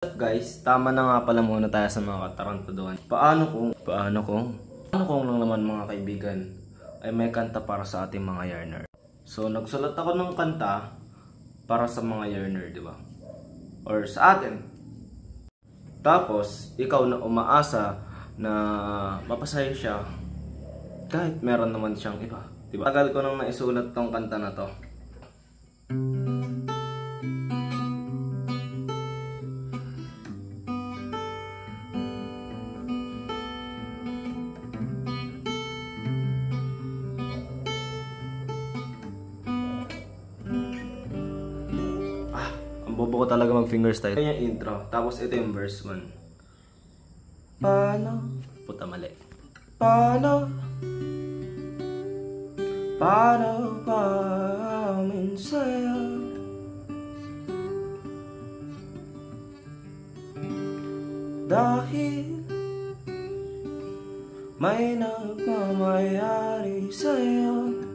Guys, tama na nga pala muna tayo sa mga katarantaduhan. Paano kung lang naman mga kaibigan ay may kanta para sa ating mga yearner. So nagsulat ako ng kanta para sa mga yearner, di ba? Or sa atin. Tapos ikaw na umaasa na mapasaya siya kahit meron naman siyang iba, di ba? Tagal ko nang naisulat tong kanta na to. Bobo ko talaga mag fingerstyle. Ito yung intro, tapos ito yung verse 1. Paano? Puta, mali. Paano pa amin sa'yo? Dahil may nagmamayari sa'yo.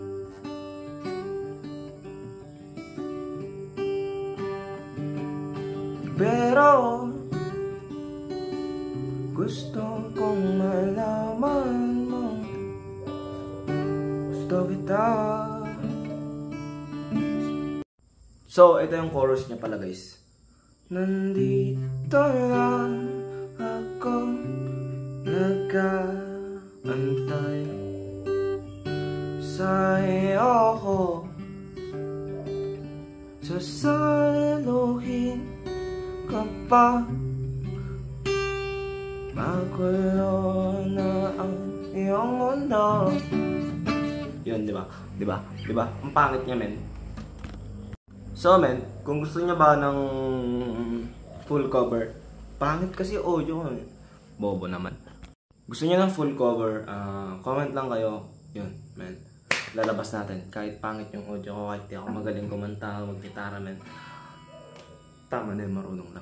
Pero gusto kong malaman mo, gusto kita. So, ito yung chorus niya pala, guys. Nandito lang ako nag-aantay sa iyo ko sasaluhin kapag magulo na ang iyong mundo. Yun, di ba? Ang pangit niya, men. So, men, kung gusto niya ba ng full cover, pangit kasi audio, eh. Bobo naman. Gusto niya ng full cover, comment lang kayo. Yun, men. Lalabas natin. Kahit pangit yung audio ko, kahit di ako magaling kumanta, mag-gitara, men. Tama na yun, marunong lang.